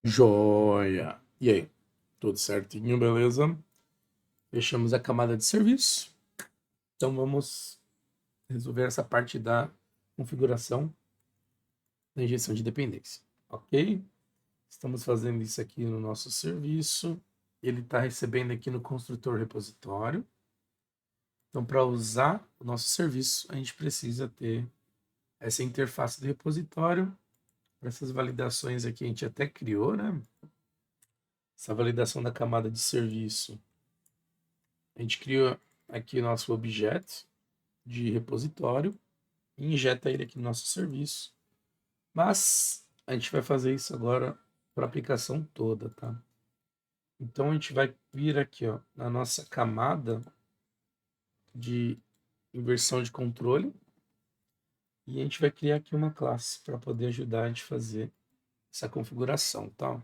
Joia! E aí? Tudo certinho, beleza? Fechamos a camada de serviço. Então vamos resolver essa parte da configuração da injeção de dependência. Ok? Estamos fazendo isso aqui no nosso serviço. Ele está recebendo aqui no construtor repositório. Então, para usar o nosso serviço, a gente precisa ter essa interface do repositório. Para essas validações aqui, a gente até criou, né? Essa validação da camada de serviço. A gente criou aqui o nosso objeto de repositório e injeta ele aqui no nosso serviço. Mas a gente vai fazer isso agora para a aplicação toda, tá? Então a gente vai vir aqui, ó, na nossa camada de inversão de controle e a gente vai criar aqui uma classe para poder ajudar a gente a fazer essa configuração, tá?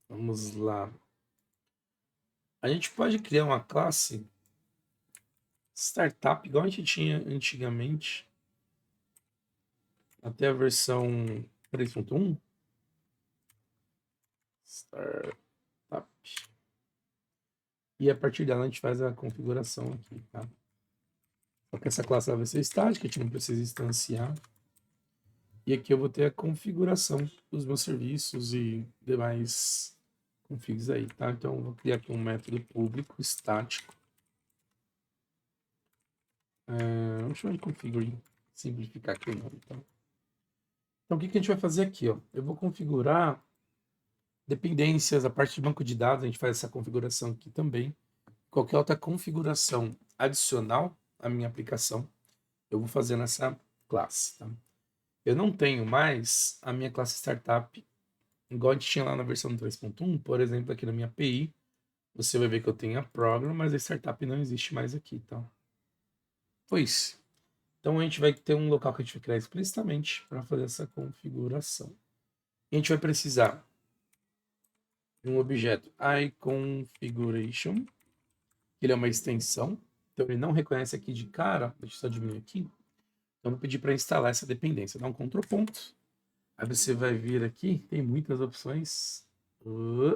Vamos lá. A gente pode criar uma classe startup igual a gente tinha antigamente, até a versão 3.1. Startup. E a partir dela a gente faz a configuração aqui, tá? Só que essa classe ela vai ser estática, a gente não precisa instanciar. E aqui eu vou ter a configuração dos meus serviços e demais configs aí, tá? Então eu vou criar aqui um método público estático. Vamos chamar de configure, simplificar aqui o nome, tá? Então o que a gente vai fazer aqui, ó? Eu vou configurar dependências, a parte de banco de dados, a gente faz essa configuração aqui também. Qualquer outra configuração adicional à minha aplicação, eu vou fazer nessa classe, tá? Eu não tenho mais a minha classe startup, igual a gente tinha lá na versão 3.1, por exemplo, aqui na minha API, você vai ver que eu tenho a program, mas a startup não existe mais aqui, tá? Pois, então a gente vai ter um local que a gente vai criar explicitamente para fazer essa configuração. E a gente vai precisar de um objeto iConfiguration, que ele é uma extensão, então ele não reconhece aqui de cara, deixa eu só diminuir aqui. Então eu vou pedir para instalar essa dependência, dá um Ctrl ponto. Aí você vai vir aqui, tem muitas opções.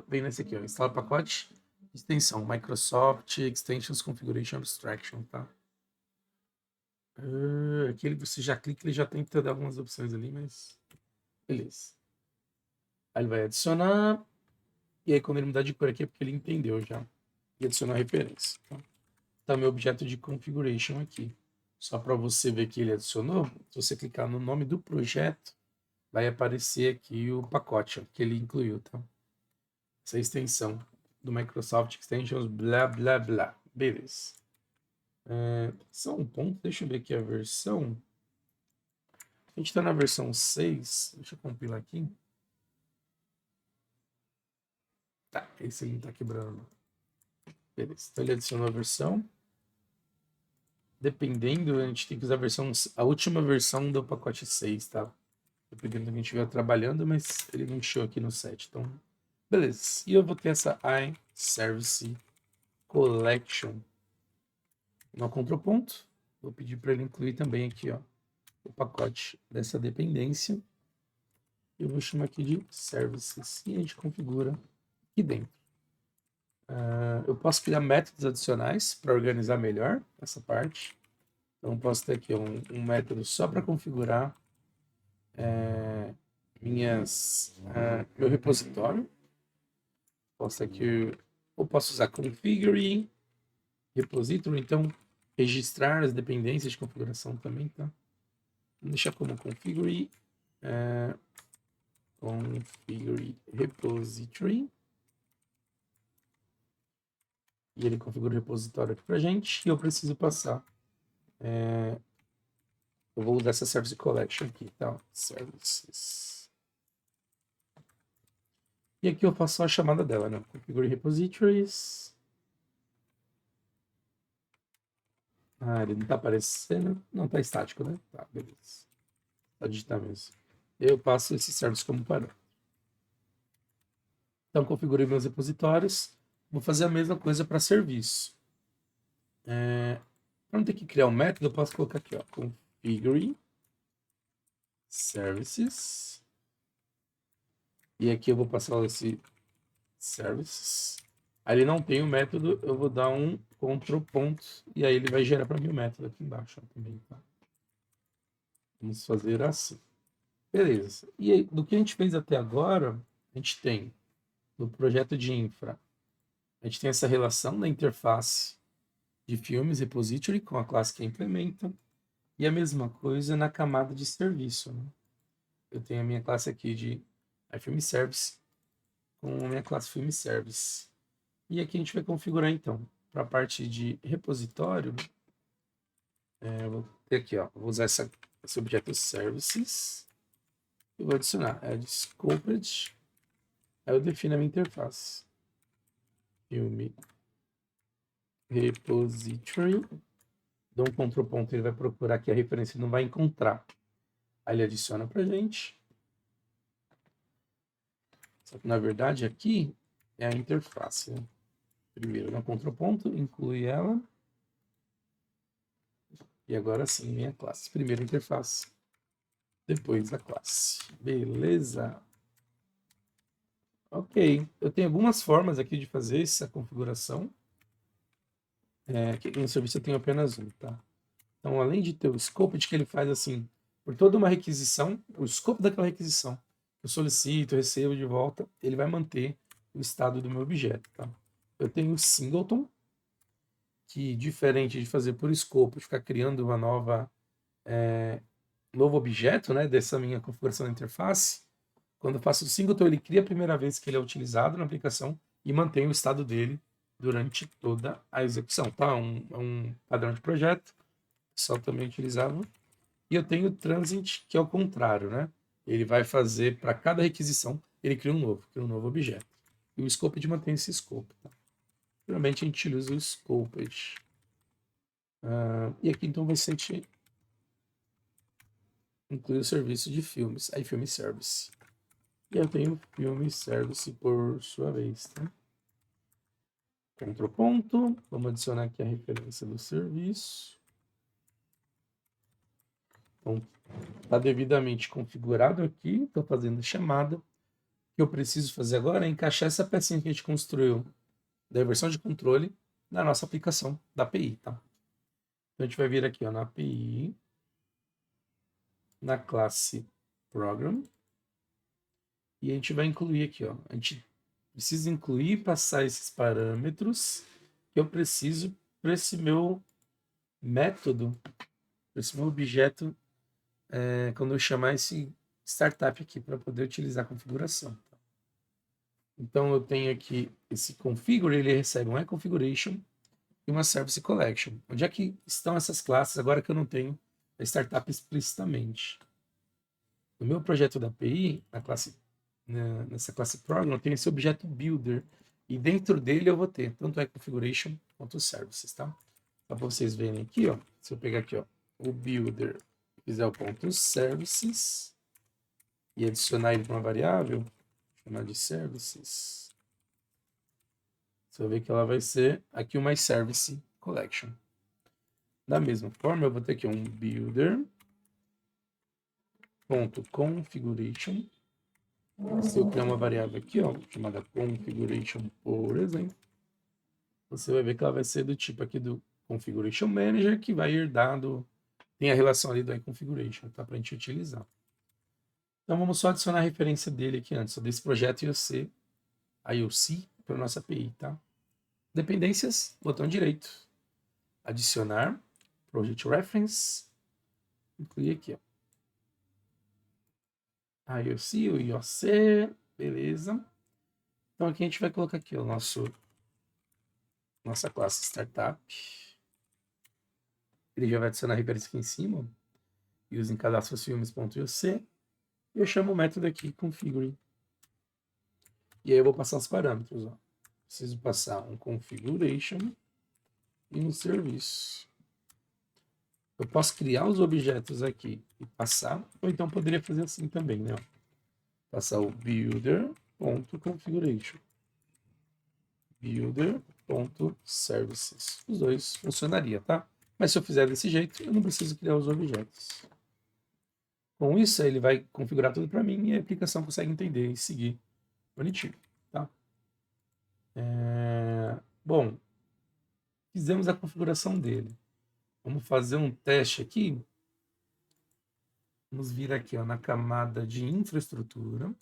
Vem nesse aqui, ó, instala pacote, extensão, Microsoft Extensions Configuration Abstraction, tá? Aqui você já clica, ele já tem que dar algumas opções ali, mas beleza. Aí ele vai adicionar, e aí quando ele mudar de cor aqui é porque ele entendeu já. E adicionar a referência, tá? Tá meu objeto de configuration aqui. Só para você ver que ele adicionou, se você clicar no nome do projeto, vai aparecer aqui o pacote, ó, que ele incluiu, tá? Essa extensão do Microsoft Extensions, blá, blá, blá. Beleza. Só um ponto, deixa eu ver aqui a versão. A gente está na versão 6, deixa eu compilar aqui. Tá, esse não tá quebrando. Beleza, então ele adicionou a versão. Dependendo, a gente tem que usar a última versão do pacote 6, tá? Dependendo do que a gente estiver trabalhando, mas ele não encheu aqui no 7, então beleza. E eu vou ter essa iService Collection no contraponto. Vou pedir para ele incluir também aqui, ó, o pacote dessa dependência. Eu vou chamar aqui de Services e a gente configura aqui dentro. Eu posso criar métodos adicionais para organizar melhor essa parte. Então, eu posso ter aqui um método só para configurar meu repositório. Posso aqui, ou posso usar configure repository, então registrar as dependências de configuração também, tá? Vou deixar como configure repository. E ele configura o repositório aqui pra gente. E eu preciso passar. Eu vou usar essa Service Collection aqui, tá? Services. E aqui eu faço a chamada dela, né? Configure repositories. Ele não tá aparecendo. Não, tá estático, né? Tá, beleza. Pode digitar mesmo. Eu passo esse service como parâmetro. Então, configurei meus repositórios. Vou fazer a mesma coisa para serviço. Para não ter que criar um método, eu posso colocar aqui, ó, configure services. E aqui eu vou passar esse services. Aí ele não tem o método, eu vou dar um Ctrl ponto e aí ele vai gerar para mim o método aqui embaixo também, tá? Vamos fazer assim. Beleza. E aí, do que a gente fez até agora, a gente tem no projeto de infra, a gente tem essa relação da interface de filmes repository com a classe que implementa e a mesma coisa na camada de serviço, né? Eu tenho a minha classe aqui de iFilm Service com a minha classe Film Service. E aqui a gente vai configurar então para a parte de repositório. Eu vou ter aqui, ó, vou usar esse objeto services e vou adicionar add scoped. Aí eu defino a minha interface. Film repository. Dou um Ctrl ponto, ele vai procurar aqui a referência, ele não vai encontrar. Aí ele adiciona pra gente. Só que na verdade aqui é a interface, né? Primeiro dá um Ctrl ponto, inclui ela. E agora sim, minha classe. Primeiro a interface, depois a classe. Beleza? Ok. Eu tenho algumas formas aqui de fazer essa configuração. Aqui no serviço eu tenho apenas um, tá? Então, além de ter o scope, de que ele faz assim, por toda uma requisição, o escopo daquela requisição, eu solicito, recebo de volta, ele vai manter o estado do meu objeto, tá? Eu tenho o singleton, que diferente de fazer por escopo, ficar criando uma novo objeto, né, dessa minha configuração da interface, quando eu faço o singleton, ele cria a primeira vez que ele é utilizado na aplicação e mantém o estado dele durante toda a execução, tá? É um padrão de projeto, só também utilizava. E eu tenho o transient, que é o contrário, né? Ele vai fazer para cada requisição, ele cria um novo objeto. E o scoped mantém esse scope, tá? Geralmente a gente usa o scoped. E aqui então vai ser incluir o serviço de filmes, aí Film Service. E eu tenho Film Service por sua vez, tá? Ctrl ponto, vamos adicionar aqui a referência do serviço. Então, está devidamente configurado aqui, estou fazendo a chamada. O que eu preciso fazer agora é encaixar essa pecinha que a gente construiu da versão de controle na nossa aplicação da API, tá? Então, a gente vai vir aqui ó, na API, na classe Program, e a gente vai incluir aqui, ó, a gente precisa incluir e passar esses parâmetros que eu preciso para esse meu método, para esse meu objeto, quando eu chamar esse startup aqui para poder utilizar a configuração. Então eu tenho aqui esse configure, ele recebe um configuration e uma service collection. Onde é que estão essas classes agora que eu não tenho a startup explicitamente? No meu projeto da API, nessa classe program, eu tenho esse objeto builder e dentro dele eu vou ter tanto a configuration quanto os services, tá? Só para vocês verem aqui, ó, se eu pegar aqui, ó, o builder, fizer o ponto services e adicionar ele para uma variável, chamar de services, você vai ver que ela vai ser aqui uma service collection. Da mesma forma, eu vou ter aqui um builder.configuration. Se eu criar uma variável aqui, ó, chamada configuration, por exemplo, você vai ver que ela vai ser do tipo aqui do configuration manager, que vai herdar tem a relação ali do iConfiguration, tá? Para a gente utilizar. Então vamos só adicionar a referência dele aqui antes, desse projeto IOC para a nossa API, tá? Dependências, botão direito, adicionar, project reference, incluir aqui, ó. IOC, o IOC, beleza. Então aqui a gente vai colocar aqui o nossa classe startup. Ele já vai adicionar a referência aqui em cima, using cadastros filmes.ioc. E eu chamo o método aqui configure. E aí eu vou passar os parâmetros, ó. Preciso passar um configuration e um serviço. Eu posso criar os objetos aqui e passar, ou então poderia fazer assim também, né? Passar o builder.configuration. Builder.services. Os dois funcionaria, tá? Mas se eu fizer desse jeito, eu não preciso criar os objetos. Com isso, ele vai configurar tudo para mim e a aplicação consegue entender e seguir bonitinho, tá? Bom, fizemos a configuração dele. Vamos fazer um teste aqui. Vamos vir aqui ó, na camada de infraestrutura,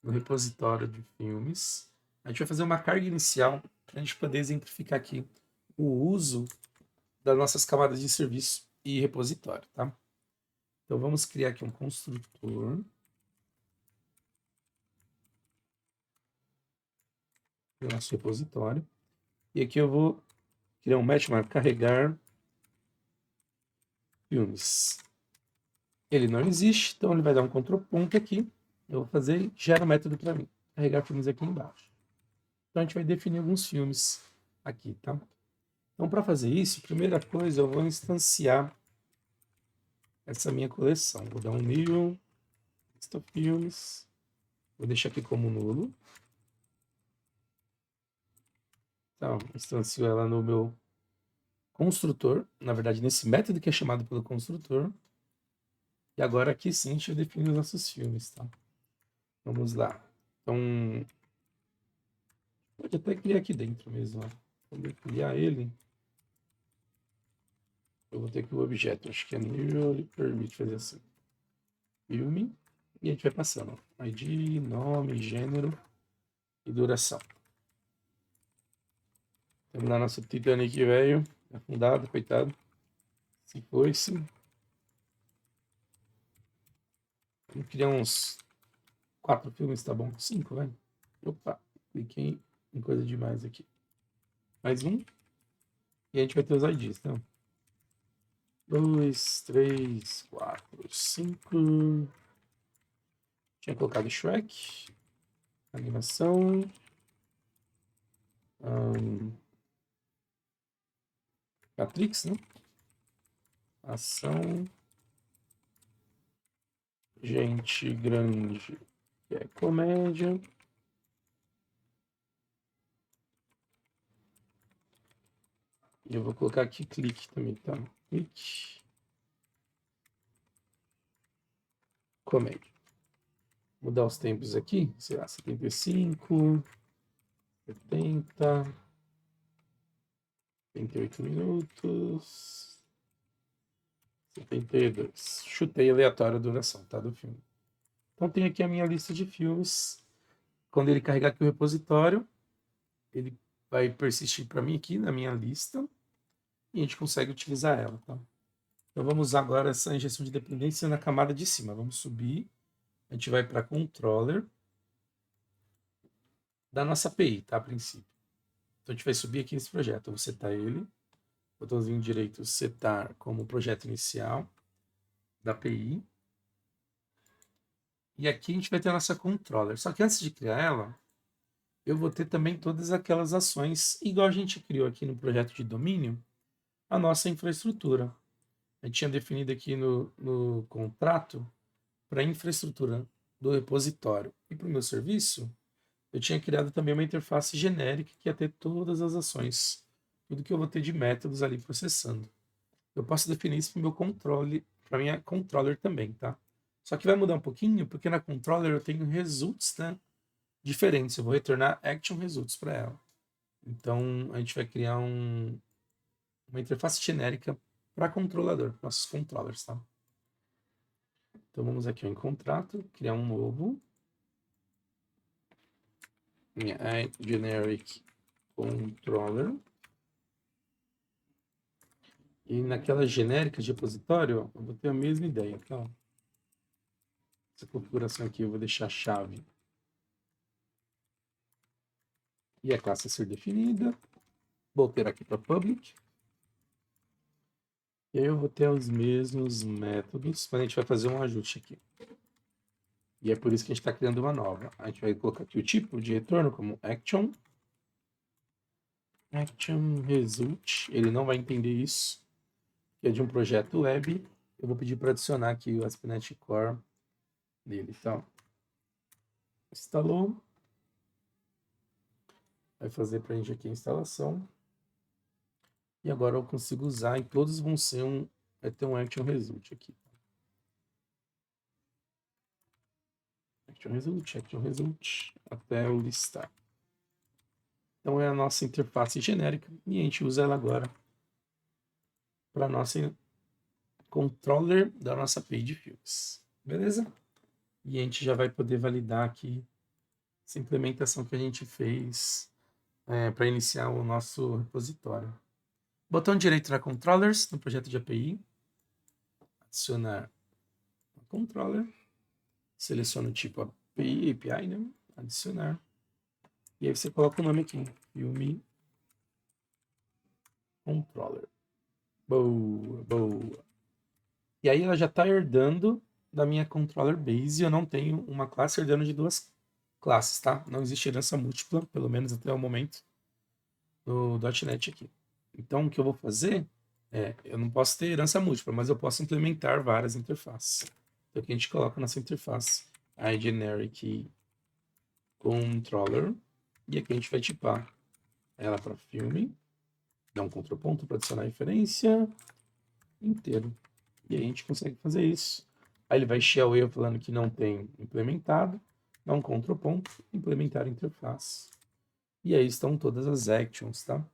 no repositório de filmes. A gente vai fazer uma carga inicial para a gente poder exemplificar aqui o uso das nossas camadas de serviço e repositório, tá? Então vamos criar aqui um construtor. Do nosso repositório. E aqui eu vou criar um match chamado carregar filmes. Ele não existe, então ele vai dar um contraponto aqui. Eu vou fazer e gera um método para mim. Carregar filmes aqui embaixo. Então a gente vai definir alguns filmes aqui, tá? Então para fazer isso, primeira coisa, eu vou instanciar essa minha coleção. Vou dar um new, list of filmes. Vou deixar aqui como nulo. Então, instancio ela no meu construtor, na verdade nesse método que é chamado pelo construtor. E agora aqui sim a gente define os nossos filmes, tá? Vamos lá. Então, pode até criar aqui dentro mesmo, ó. Quando eu criar ele, eu vou ter que o objeto, acho que é new, ele permite fazer assim. Filme, e a gente vai passando, ó. ID, nome, gênero e duração. Temos lá nosso Titanic, velho, afundado, coitado. Se fosse. Vamos criar uns 4 filmes, tá bom? 5, velho. Opa, cliquei em coisa demais aqui. Mais um. E a gente vai ter os IDs, então. 2, 3, 4, 5. Tinha colocado Shrek. Animação. Matrix, né? Ação. Gente grande, que é comédia. E eu vou colocar aqui clique também, tá? Clique. Comédia. Mudar os tempos aqui, sei lá, 75, 70, 78 minutos, 72. Chutei aleatório a duração, tá? Do filme. Então tem aqui a minha lista de filmes. Quando ele carregar aqui o repositório, ele vai persistir para mim aqui na minha lista e a gente consegue utilizar ela, tá? Então vamos usar agora essa injeção de dependência na camada de cima. Vamos subir, a gente vai para controller da nossa API, tá? A princípio. Então a gente vai subir aqui nesse projeto. Eu vou setar ele, botãozinho direito, setar como projeto inicial da API. E aqui a gente vai ter a nossa controller. Só que antes de criar ela, eu vou ter também todas aquelas ações, igual a gente criou aqui no projeto de domínio, a nossa infraestrutura. A gente tinha definido aqui no contrato para a infraestrutura do repositório e para o meu serviço, eu tinha criado também uma interface genérica que ia ter todas as ações, tudo que eu vou ter de métodos ali processando. Eu posso definir isso para o meu controle, para minha controller também, tá? Só que vai mudar um pouquinho, porque na controller eu tenho results, né, diferentes. Eu vou retornar action results para ela. Então a gente vai criar uma interface genérica para controlador, nossos controllers, tá? Então vamos aqui em contrato, criar um novo. Minha generic controller. E naquela genérica de repositório, ó, eu vou ter a mesma ideia. Então, essa configuração aqui eu vou deixar a chave e a classe a ser definida. Vou ter aqui para public. E aí eu vou ter os mesmos métodos, mas a gente vai fazer um ajuste aqui. E é por isso que a gente está criando uma nova. A gente vai colocar aqui o tipo de retorno como action. Action result. Ele não vai entender isso, que é de um projeto web. Eu vou pedir para adicionar aqui o ASP.NET Core dele. Então, instalou. Vai fazer para a gente aqui a instalação. E agora eu consigo usar e todos vão ser vai ter um action result aqui. action result, até o listar. Então é a nossa interface genérica e a gente usa ela agora para nossa controller da nossa API de filmes. Beleza? E a gente já vai poder validar aqui essa implementação que a gente fez para iniciar o nosso repositório. Botão direito na Controllers, no projeto de API. Adicionar a controller. Seleciona o tipo API, né? Adicionar. E aí você coloca o nome aqui. Filme Controller. Boa, boa. E aí ela já está herdando da minha controller base. Eu não tenho uma classe herdando de duas classes, tá? Não existe herança múltipla, pelo menos até o momento, no .NET aqui. Então, o que eu vou fazer eu não posso ter herança múltipla, mas eu posso implementar várias interfaces. Então, aqui a gente coloca nessa interface iGeneric controller, e aqui a gente vai tipar ela para filme, dá um contraponto para adicionar referência inteiro. E aí a gente consegue fazer isso. Aí ele vai encher o erro falando que não tem implementado, dá um contraponto, implementar interface. E aí estão todas as actions, tá?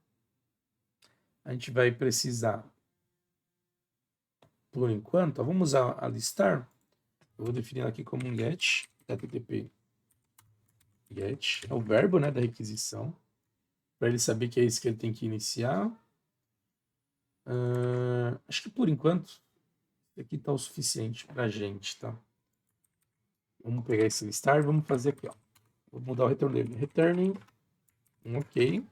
A gente vai precisar, por enquanto, vamos usar a listar. Eu vou definir ela aqui como um get, http get, é o verbo, né, da requisição, para ele saber que é isso que ele tem que iniciar. Acho que por enquanto, isso aqui está o suficiente para a gente, tá? Vamos pegar esse listar e vamos fazer aqui, ó. Vou mudar o return dele. Returning, ok.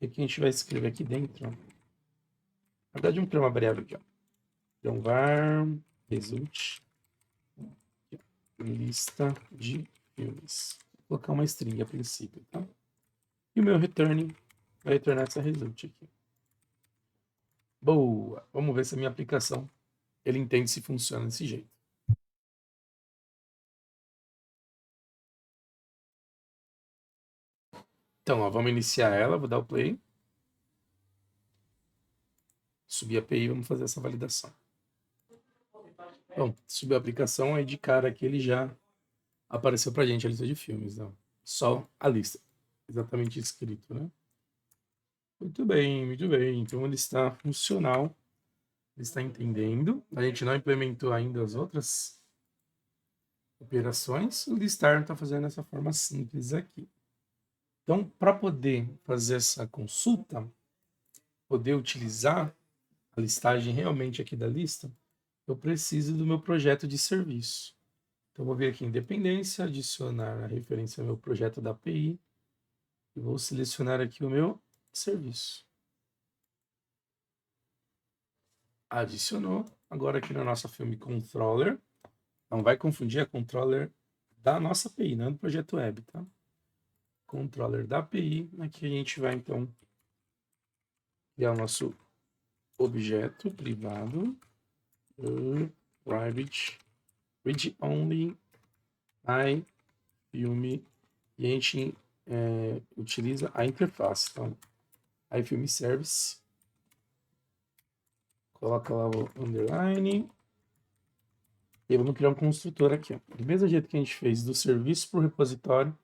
E aqui a gente vai escrever aqui dentro, ó. Na verdade, vamos criar uma variável aqui, ó. Então, var result lista de filmes. Vou colocar uma string a princípio, tá? E o meu returning vai retornar essa result aqui. Boa! Vamos ver se a minha aplicação ele entende se funciona desse jeito. Então, ó, vamos iniciar ela, vou dar o play. Subir a API, vamos fazer essa validação. Bom, subiu a aplicação, aí de cara aqui ele já apareceu pra gente a lista de filmes, não? Só a lista, exatamente escrito, né? Muito bem, muito bem. Então ele está funcional, ele está entendendo. A gente não implementou ainda as outras operações. O listar está fazendo essa forma simples aqui. Então, para poder fazer essa consulta, poder utilizar a listagem realmente aqui da lista, eu preciso do meu projeto de serviço. Então, vou vir aqui em dependência, adicionar a referência ao meu projeto da API e vou selecionar aqui o meu serviço. Adicionou. Agora aqui na nossa filme controller, não vai confundir a controller da nossa API, não do projeto web, tá? Controller da API, aqui a gente vai então criar o nosso objeto privado, private, read only, iFilme, e a gente utiliza a interface, então, iFilme Service, coloca lá o underline, e vamos criar um construtor aqui, ó. Do mesmo jeito que a gente fez do serviço para o repositório,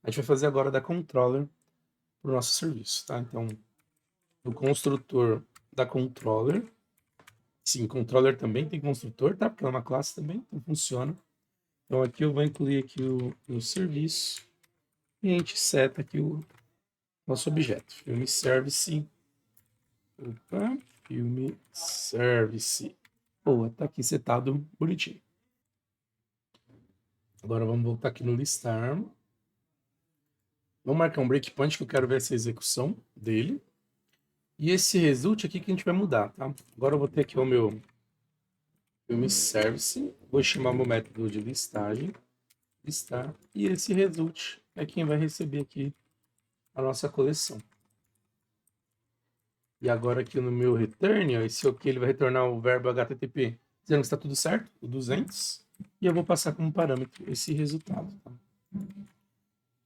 a gente vai fazer agora da controller para o nosso serviço, tá? Então, o construtor da controller, sim, controller também tem construtor, tá? Porque é uma classe também, então funciona. Então aqui eu vou incluir aqui o serviço e a gente seta aqui o nosso objeto, filme service. Opa, filme service. Boa, tá aqui setado bonitinho. Agora vamos voltar aqui no listar. Vamos marcar um breakpoint que eu quero ver essa execução dele. E esse result aqui que a gente vai mudar, tá? Agora eu vou ter aqui o meu filme service. Vou chamar meu método de listagem. Listar. E esse result é quem vai receber aqui a nossa coleção. E agora aqui no meu return, ó, esse OK ele vai retornar o verbo HTTP dizendo que está tudo certo, o 200. E eu vou passar como parâmetro esse resultado. Tá?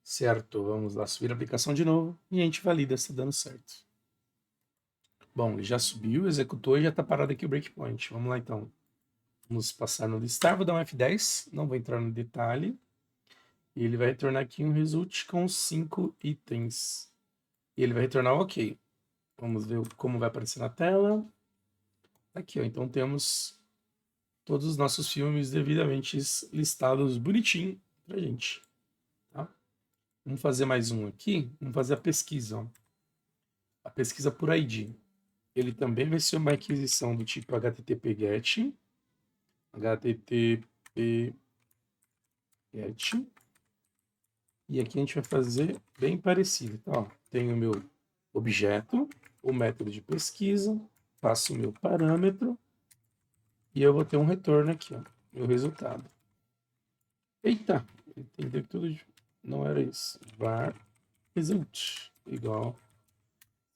Certo, vamos lá subir a aplicação de novo e a gente valida se está dando certo. Bom, ele já subiu, executou e já está parado aqui o breakpoint. Vamos lá então. Vamos passar no listar, vou dar um F10, não vou entrar no detalhe. E ele vai retornar aqui um result com 5 itens. E ele vai retornar OK. Vamos ver como vai aparecer na tela. Aqui, ó. Então temos todos os nossos filmes devidamente listados bonitinho pra gente. Tá? Vamos fazer mais um aqui. Vamos fazer a pesquisa. Ó. A pesquisa por ID. Ele também vai ser uma aquisição do tipo HTTP GET. E aqui a gente vai fazer bem parecido. Então, ó, tem o meu objeto, o método de pesquisa, passo o meu parâmetro e eu vou ter um retorno aqui, ó, meu resultado. Eita, entendeu que tudo não era isso. Var result igual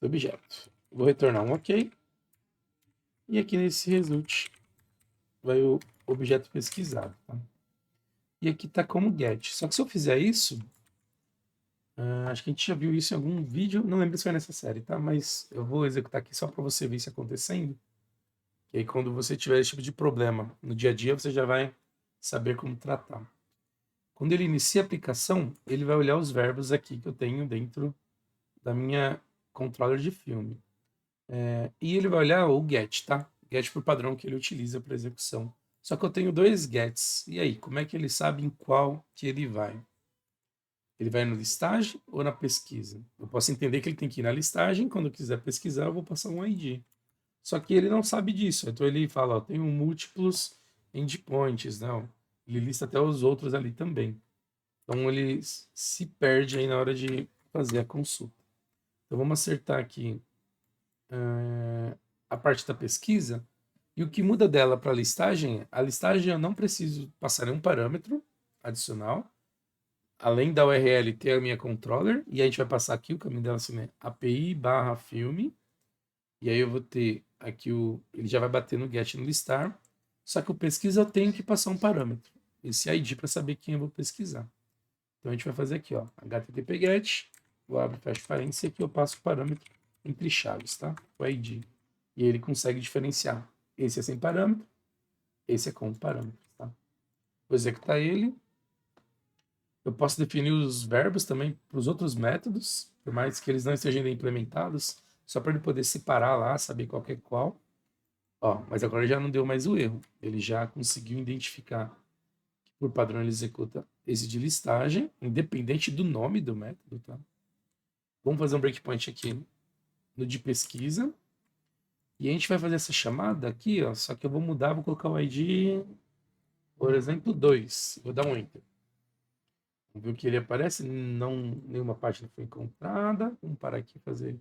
objeto. Vou retornar um OK. E aqui nesse result vai o objeto pesquisado. Tá? E aqui está como get. Só que se eu fizer isso, acho que a gente já viu isso em algum vídeo, não lembro se foi nessa série, tá? Mas eu vou executar aqui só para você ver isso acontecendo. E aí quando você tiver esse tipo de problema no dia a dia, você já vai saber como tratar. Quando ele inicia a aplicação, ele vai olhar os verbos aqui que eu tenho dentro da minha controller de filme. E ele vai olhar o get, tá? Get por padrão que ele utiliza para execução. Só que eu tenho dois gets. E aí, como é que ele sabe em qual que ele vai? Ele vai no listagem ou na pesquisa? Eu posso entender que ele tem que ir na listagem, quando eu quiser pesquisar, eu vou passar um ID. Só que ele não sabe disso, então ele fala, ó, tenho múltiplos endpoints, não. Ele lista até os outros ali também. Então ele se perde aí na hora de fazer a consulta. Então vamos acertar aqui a parte da pesquisa. E o que muda dela para a listagem eu não preciso passar nenhum parâmetro adicional. Além da URL ter a minha controller, e a gente vai passar aqui o caminho dela assim, né? API/filme, e aí eu vou ter aqui ele já vai bater no get no listar, só que o pesquisa eu tenho que passar um parâmetro, esse ID para saber quem eu vou pesquisar. Então a gente vai fazer aqui, ó, HTTP GET, vou abrir, fecho parênteses, e aqui eu passo o parâmetro entre chaves, tá? O ID. E ele consegue diferenciar. Esse é sem parâmetro, esse é com parâmetro, tá? Vou executar ele. Eu posso definir os verbos também para os outros métodos, por mais que eles não estejam ainda implementados, só para ele poder separar lá, saber qual que é qual. Ó, mas agora já não deu mais o erro. Ele já conseguiu identificar que por padrão ele executa esse de listagem, independente do nome do método, tá? Vamos fazer um breakpoint aqui no de pesquisa. E a gente vai fazer essa chamada aqui, ó, só que eu vou mudar, vou colocar o ID, por exemplo, 2. Vou dar um Enter. Vamos ver o que ele aparece. Não, nenhuma página foi encontrada. Vamos parar aqui e fazer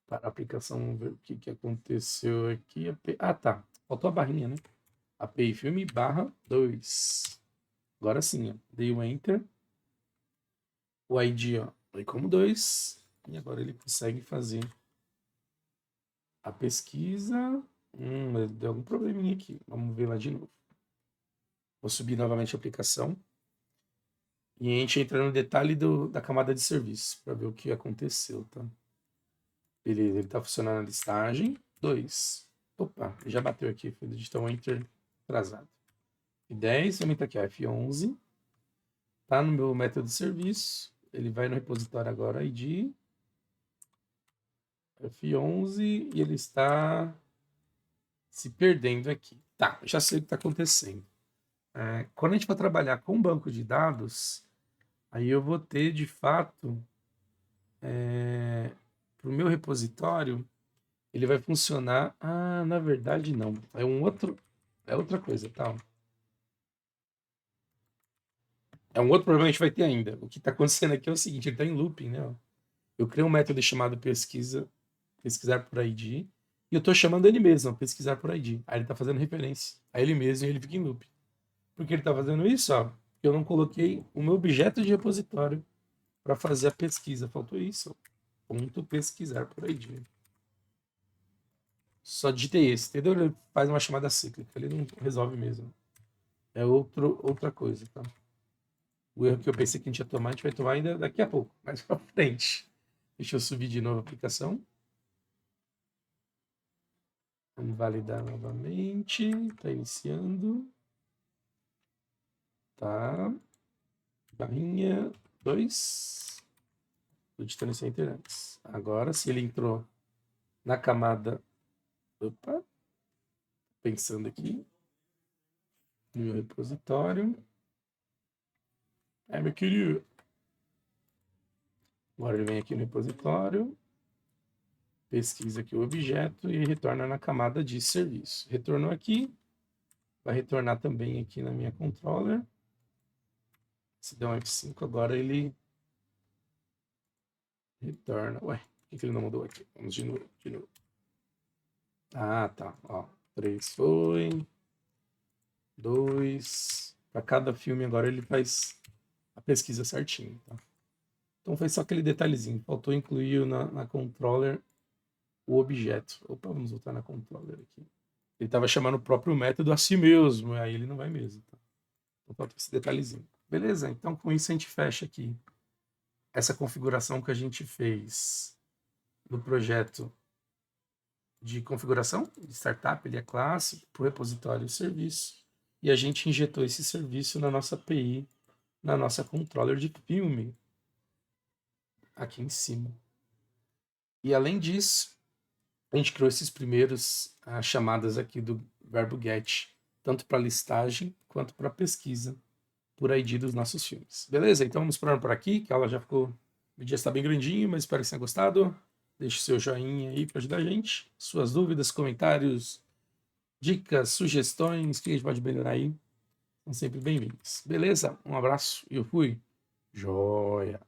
para a aplicação, ver o que aconteceu aqui. Ah, tá. Faltou a barrinha, né? API filme /2. Agora sim, ó. Dei o Enter. O ID, ó, foi como 2. E agora ele consegue fazer a pesquisa. Deu algum probleminha aqui. Vamos ver lá de novo. Vou subir novamente a aplicação. E a gente entra no detalhe da camada de serviço para ver o que aconteceu, tá? Beleza, ele está funcionando na listagem. 2. Opa, já bateu aqui. Foi digitar um Enter atrasado. F10, vamos entrar aqui, ó, F11. Tá no meu método de serviço. Ele vai no repositório agora, ID. F11 e ele está se perdendo aqui. Tá, já sei o que está acontecendo. Quando a gente for trabalhar com banco de dados, aí eu vou ter, de fato, para o meu repositório, ele vai funcionar. Ah, na verdade, não. É outra coisa, tá? É um outro problema que a gente vai ter ainda. O que está acontecendo aqui é o seguinte, ele está em looping, né? Eu criei um método chamado pesquisar por ID, e eu estou chamando ele mesmo, pesquisar por ID. Aí ele está fazendo referência a ele mesmo e ele fica em loop. Por que ele está fazendo isso? Ó, eu não coloquei o meu objeto de repositório para fazer a pesquisa. Faltou isso. Ó. Ponto pesquisar por ID. Só digitei esse, entendeu? Ele faz uma chamada cíclica, ele não resolve mesmo. É outra coisa, tá? O erro que eu pensei que a gente ia tomar, a gente vai tomar ainda daqui a pouco, mais pra frente. Deixa eu subir de novo a aplicação. Vamos validar novamente. Está iniciando. Tá. Barrinha 2. Vou digitando esse enter antes. Agora, se ele entrou na camada... Opa. Pensando aqui. No meu repositório. Meu querido. Agora ele vem aqui no repositório. Pesquisa aqui o objeto e retorna na camada de serviço. Retornou aqui. Vai retornar também aqui na minha controller. Se der um F5, agora ele retorna. Ué, por que ele não mudou aqui? Vamos de novo, de novo. Ah, tá. Ó, 3 foi. 2. Para cada filme agora ele faz a pesquisa certinho, tá? Então foi só aquele detalhezinho. Faltou incluir na controller o objeto. Opa, vamos voltar na controller aqui. Ele estava chamando o próprio método a si mesmo, aí ele não vai mesmo. Tá? Então falta esse detalhezinho. Beleza, então com isso a gente fecha aqui essa configuração que a gente fez no projeto de configuração de startup, ele é clássico, para o repositório e serviço. E a gente injetou esse serviço na nossa API, na nossa controller de filme, aqui em cima. E além disso, a gente criou esses primeiros chamadas aqui do verbo get, tanto para listagem quanto para pesquisa por ID dos nossos filmes. Beleza? Então vamos parando por aqui, que a aula já ficou... O vídeo já está bem grandinho, mas espero que você tenha gostado. Deixe seu joinha aí para ajudar a gente. Suas dúvidas, comentários, dicas, sugestões, que a gente pode melhorar aí, são sempre bem-vindos. Beleza? Um abraço e eu fui. Joia!